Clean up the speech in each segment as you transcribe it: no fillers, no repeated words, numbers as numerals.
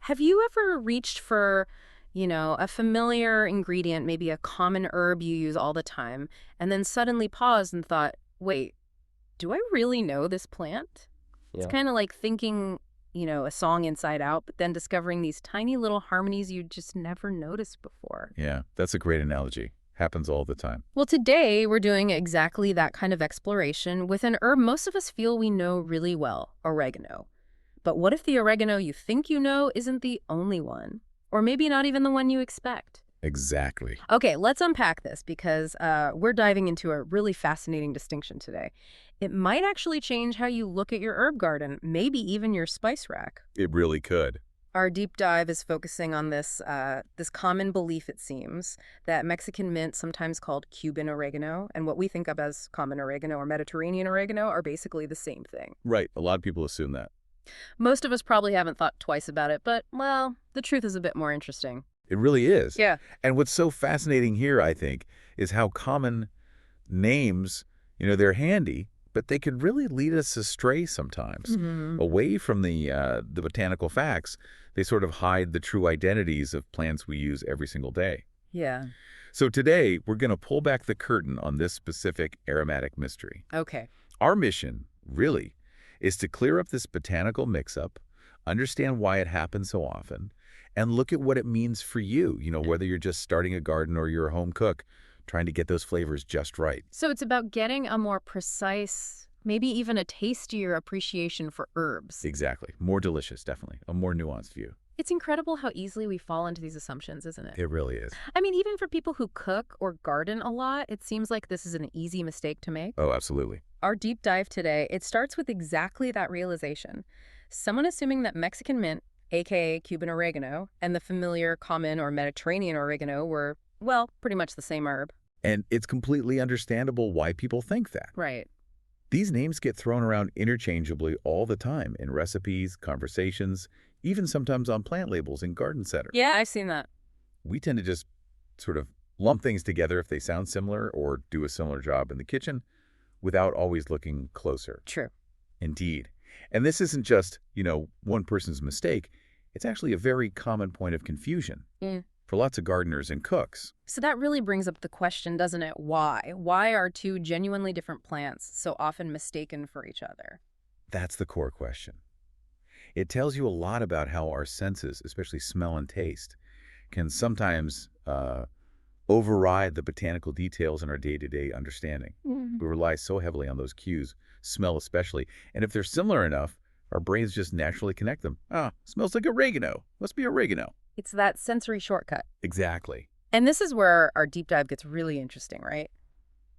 Have you ever reached for, a familiar ingredient, maybe a common herb you use all the time, and then suddenly paused and thought, wait, do I really know this plant? It's Yeah. kind of like thinking, a song inside out, but then discovering these tiny little harmonies you just never noticed before. Yeah, that's a great analogy. Happens all the time. Well, today we're doing exactly that kind of exploration with an herb most of us feel we know really well, oregano. But what if the oregano you think you know isn't the only one? Or maybe not even the one you expect? Exactly. Okay, let's unpack this because we're diving into a really fascinating distinction today. It might actually change how you look at your herb garden, maybe even your spice rack. It really could. Our deep dive is focusing on this common belief, it seems, that Mexican mint, sometimes called Cuban oregano, and what we think of as common oregano or Mediterranean oregano are basically the same thing. Right. A lot of people assume that. Most of us probably haven't thought twice about it, but, well, the truth is a bit more interesting. It really is. Yeah. And what's so fascinating here, I think, is how common names, they're handy, but they could really lead us astray sometimes, away from the botanical facts. They sort of hide the true identities of plants we use every single day. Yeah. So today, we're going to pull back the curtain on this specific aromatic mystery. Okay. Our mission, really, is to clear up this botanical mix-up, understand why it happens so often, and look at what it means for you, whether you're just starting a garden or you're a home cook, trying to get those flavors just right. So it's about getting a more precise, maybe even a tastier appreciation for herbs. Exactly. More delicious, definitely. A more nuanced view. It's incredible how easily we fall into these assumptions, isn't it? It really is. I mean, even for people who cook or garden a lot, it seems like this is an easy mistake to make. Oh, absolutely. Our deep dive today, it starts with exactly that realization. Someone assuming that Mexican mint, aka Cuban oregano, and the familiar common or Mediterranean oregano were, well, pretty much the same herb. And it's completely understandable why people think that. Right. These names get thrown around interchangeably all the time in recipes, conversations, even sometimes on plant labels in garden centers. Yeah, I've seen that. We tend to just sort of lump things together if they sound similar or do a similar job in the kitchen without always looking closer. True. Indeed. And this isn't just, one person's mistake. It's actually a very common point of confusion for lots of gardeners and cooks. So that really brings up the question, doesn't it? Why? Why are two genuinely different plants so often mistaken for each other? That's the core question. It tells you a lot about how our senses, especially smell and taste, can sometimes override the botanical details in our day-to-day understanding. We rely so heavily on those cues, smell especially, and if they're similar enough, our brains just naturally connect them. Ah, smells like oregano. Must be oregano. It's that sensory shortcut. Exactly. And this is where our deep dive gets really interesting, right?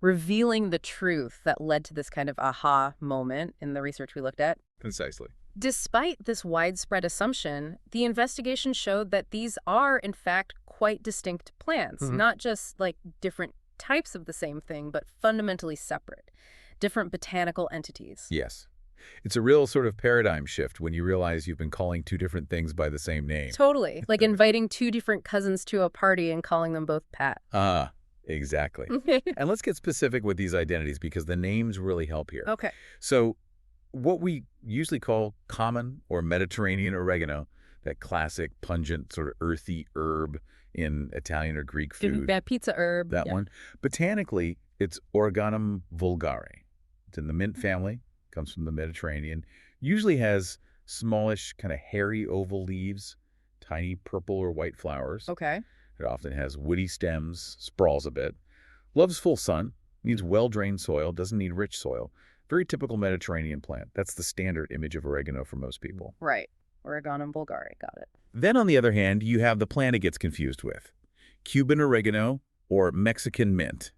Revealing the truth that led to this kind of aha moment in the research we looked at. Concisely. Despite this widespread assumption, the investigation showed that these are, in fact, quite distinct plants, not just like different types of the same thing, but fundamentally separate, different botanical entities. Yes. It's a real sort of paradigm shift when you realize you've been calling two different things by the same name. Totally. Like inviting two different cousins to a party and calling them both Pat. Ah, exactly. And let's get specific with these identities because the names really help here. Okay. So what we usually call common or Mediterranean oregano, that classic, pungent, sort of earthy herb in Italian or Greek food. That pizza herb. That one. Botanically, it's Origanum vulgare. It's in the mint family, comes from the Mediterranean, usually has smallish, kind of hairy oval leaves, tiny purple or white flowers. Okay. It often has woody stems, sprawls a bit. Loves full sun, needs well-drained soil, doesn't need rich soil. Very typical Mediterranean plant. That's the standard image of oregano for most people. Right. Origanum vulgare. Got it. Then, on the other hand, you have the plant it gets confused with. Cuban oregano or Mexican mint.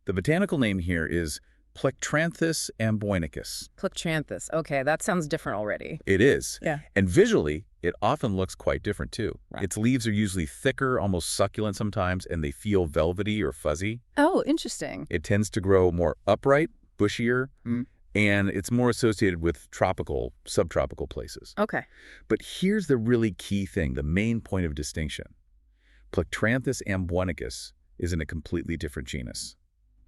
The botanical name here is Plectranthus amboinicus. Plectranthus. Okay, that sounds different already. It is. Yeah. And visually, it often looks quite different, too. Right. Its leaves are usually thicker, almost succulent sometimes, and they feel velvety or fuzzy. Oh, interesting. It tends to grow more upright, bushier, and it's more associated with tropical, subtropical places. Okay. But here's the really key thing, the main point of distinction. Plectranthus amboinicus is in a completely different genus.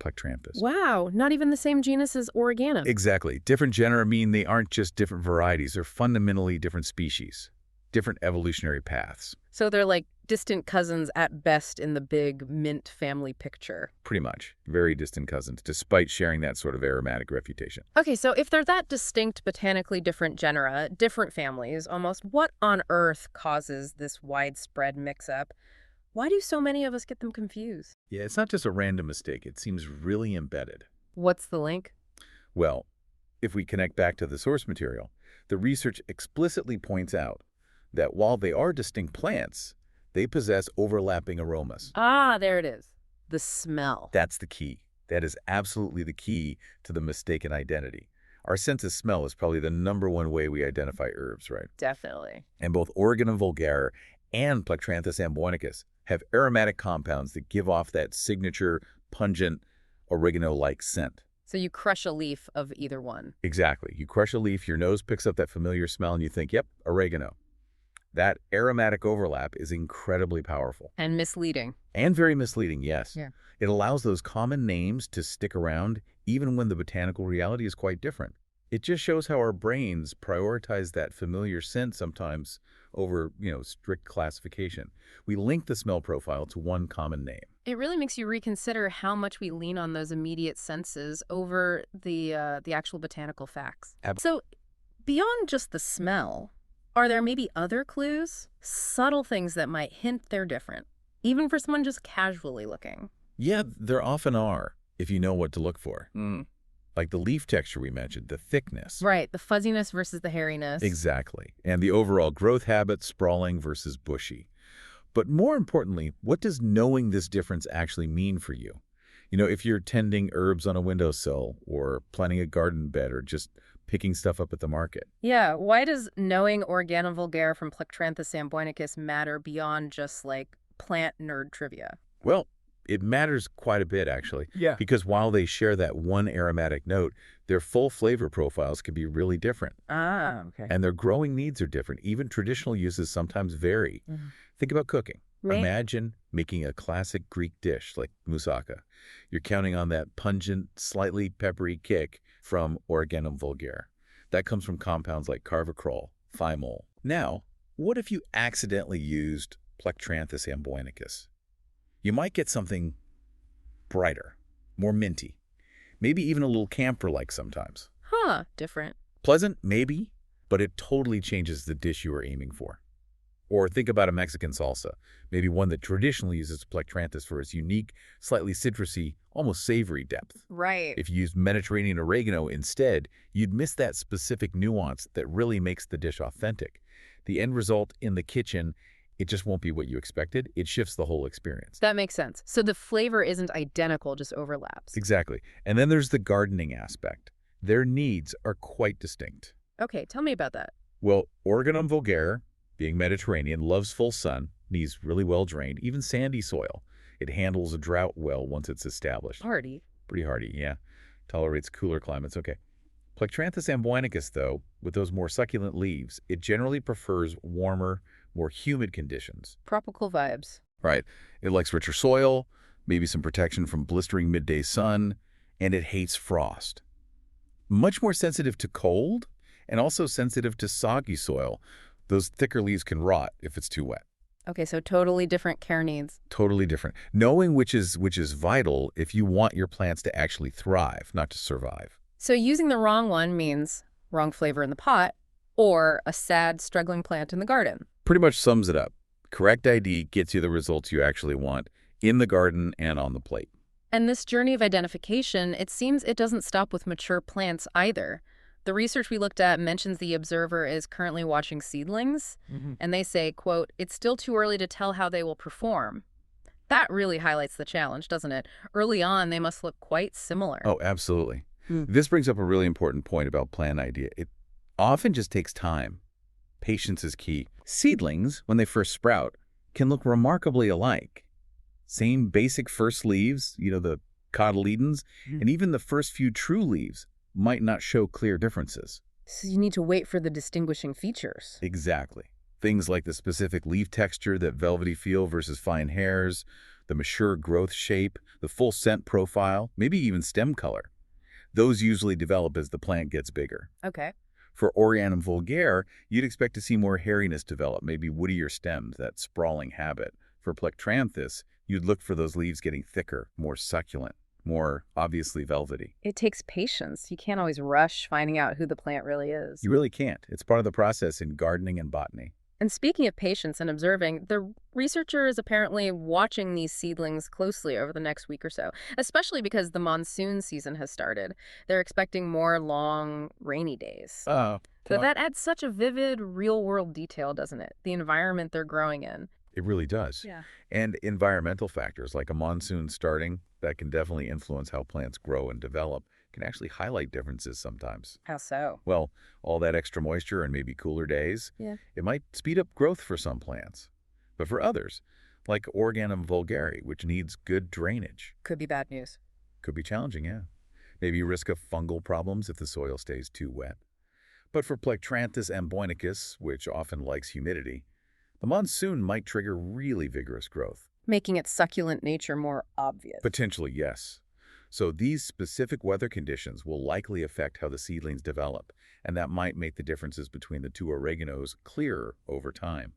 Plectranthus. Wow, not even the same genus as Oregano. Exactly. Different genera mean they aren't just different varieties, they're fundamentally different species. different evolutionary paths. So they're like distant cousins at best in the big mint family picture. Pretty much. Very distant cousins, despite sharing that sort of aromatic reputation. Okay, so if they're that distinct, botanically different genera, different families, almost, what on earth causes this widespread mix-up? Why do so many of us get them confused? Yeah, it's not just a random mistake. It seems really embedded. What's the link? Well, if we connect back to the source material, the research explicitly points out that while they are distinct plants, they possess overlapping aromas. Ah, there it is. The smell. That's the key. That is absolutely the key to the mistaken identity. Our sense of smell is probably the #1 way we identify herbs, right? Definitely. And both Origanum vulgare and Plectranthus amboinicus have aromatic compounds that give off that signature, pungent, oregano-like scent. So you crush a leaf of either one. Exactly. You crush a leaf, your nose picks up that familiar smell, and you think, yep, oregano. That aromatic overlap is incredibly powerful. And misleading. And very misleading, yes. Yeah. It allows those common names to stick around even when the botanical reality is quite different. It just shows how our brains prioritize that familiar scent sometimes over, strict classification. We link the smell profile to one common name. It really makes you reconsider how much we lean on those immediate senses over the actual botanical facts. So beyond just the smell, are there maybe other clues? Subtle things that might hint they're different, even for someone just casually looking? Yeah, there often are, if you know what to look for. Like the leaf texture we mentioned, the thickness. Right, the fuzziness versus the hairiness. Exactly. And the overall growth habit, sprawling versus bushy. But more importantly, what does knowing this difference actually mean for you? If you're tending herbs on a windowsill or planting a garden bed or just picking stuff up at the market. Yeah, why does knowing Origanum vulgare from Plectranthus amboinicus matter beyond just like plant nerd trivia? Well, it matters quite a bit, actually. Yeah. Because while they share that one aromatic note, their full flavor profiles can be really different. Ah, okay. And their growing needs are different. Even traditional uses sometimes vary. Think about cooking. Imagine making a classic Greek dish like moussaka. You're counting on that pungent, slightly peppery kick from Origanum vulgare. That comes from compounds like carvacrol, thymol. Now, what if you accidentally used Plectranthus amboinicus? You might get something brighter, more minty, maybe even a little camphor-like sometimes. Huh, different. Pleasant, maybe, but it totally changes the dish you are aiming for. Or think about a Mexican salsa, maybe one that traditionally uses Plectranthus for its unique, slightly citrusy, almost savory depth. Right. If you used Mediterranean oregano instead, you'd miss that specific nuance that really makes the dish authentic. The end result in the kitchen, it just won't be what you expected. It shifts the whole experience. That makes sense. So the flavor isn't identical, just overlaps. Exactly. And then there's the gardening aspect. Their needs are quite distinct. Okay, tell me about that. Well, Origanum vulgare, being Mediterranean, loves full sun, needs really well drained, even sandy soil. It handles a drought well once it's established. Hardy. Pretty hardy, yeah. Tolerates cooler climates, okay. Plectranthus amboinicus, though, with those more succulent leaves, it generally prefers warmer, more humid conditions. Tropical vibes. Right. It likes richer soil, maybe some protection from blistering midday sun, and it hates frost. Much more sensitive to cold and also sensitive to soggy soil. Those thicker leaves can rot if it's too wet. Okay, so totally different care needs. Totally different. Knowing which is vital if you want your plants to actually thrive, not to survive. So using the wrong one means wrong flavor in the pot or a sad, struggling plant in the garden. Pretty much sums it up. Correct ID gets you the results you actually want in the garden and on the plate. And this journey of identification, it seems it doesn't stop with mature plants either. The research we looked at mentions the observer is currently watching seedlings, and they say, quote, "It's still too early to tell how they will perform." That really highlights the challenge, doesn't it? Early on, they must look quite similar. Oh, absolutely. This brings up a really important point about plant idea. It often just takes time. Patience is key. Seedlings, when they first sprout, can look remarkably alike. Same basic first leaves, the cotyledons, and even the first few true leaves might not show clear differences. So you need to wait for the distinguishing features. Exactly. Things like the specific leaf texture, that velvety feel versus fine hairs, the mature growth shape, the full scent profile, maybe even stem color. Those usually develop as the plant gets bigger. Okay. For Origanum vulgare, you'd expect to see more hairiness develop, maybe woodier stems, that sprawling habit. For Plectranthus, you'd look for those leaves getting thicker, more succulent, more obviously velvety. It takes patience. You can't always rush finding out who the plant really is. You really can't. It's part of the process in gardening and botany. And speaking of patience and observing, the researcher is apparently watching these seedlings closely over the next week or so, especially because the monsoon season has started. They're expecting more long, rainy days. So that adds such a vivid, real-world detail, doesn't it? The environment they're growing in. It really does. Yeah. And environmental factors like a monsoon starting that can definitely influence how plants grow and develop can actually highlight differences sometimes. How so? Well, all that extra moisture and maybe cooler days, Yeah. it might speed up growth for some plants. But for others, like Origanum vulgare, which needs good drainage, Could be bad news. could be challenging, yeah. Maybe you risk of fungal problems if the soil stays too wet. But for Plectranthus amboinicus, which often likes humidity, the monsoon might trigger really vigorous growth. Making its succulent nature more obvious. Potentially, yes. So these specific weather conditions will likely affect how the seedlings develop, and that might make the differences between the two oreganos clearer over time.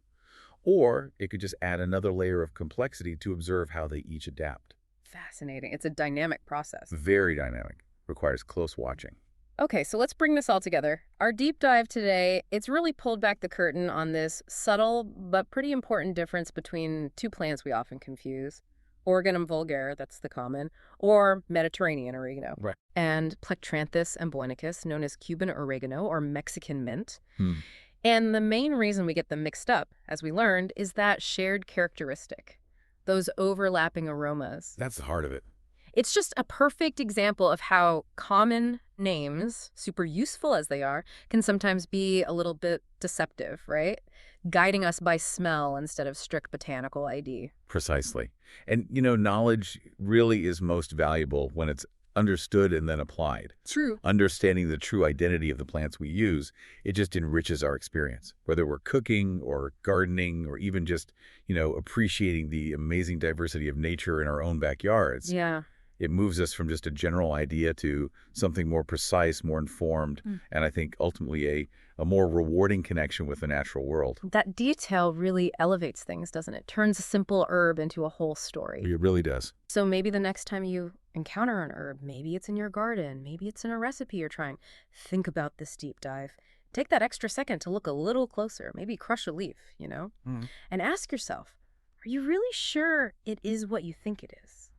Or it could just add another layer of complexity to observe how they each adapt. Fascinating. It's a dynamic process. Very dynamic. Requires close watching. Okay, so let's bring this all together. Our deep dive today, it's really pulled back the curtain on this subtle but pretty important difference between two plants we often confuse. Origanum vulgare, that's the common, or Mediterranean oregano. Right. And Plectranthus amboinicus, known as Cuban oregano or Mexican mint. Hmm. And the main reason we get them mixed up, as we learned, is that shared characteristic, those overlapping aromas. That's the heart of it. It's just a perfect example of how common names, super useful as they are, can sometimes be a little bit deceptive, right? Guiding us by smell instead of strict botanical ID. Precisely. And, knowledge really is most valuable when it's understood and then applied. True. Understanding the true identity of the plants we use, it just enriches our experience. Whether we're cooking or gardening or even just, appreciating the amazing diversity of nature in our own backyards. Yeah. It moves us from just a general idea to something more precise, more informed, and I think ultimately a more rewarding connection with the natural world. That detail really elevates things, doesn't it? Turns a simple herb into a whole story. It really does. So maybe the next time you encounter an herb, maybe it's in your garden, maybe it's in a recipe you're trying, think about this deep dive. Take that extra second to look a little closer, maybe crush a leaf, and ask yourself, are you really sure it is what you think it is?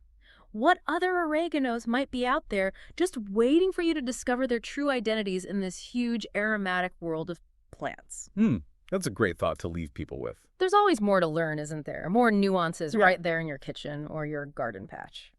What other oreganos might be out there just waiting for you to discover their true identities in this huge aromatic world of plants? That's a great thought to leave people with. There's always more to learn, isn't there? More nuances right there in your kitchen or your garden patch.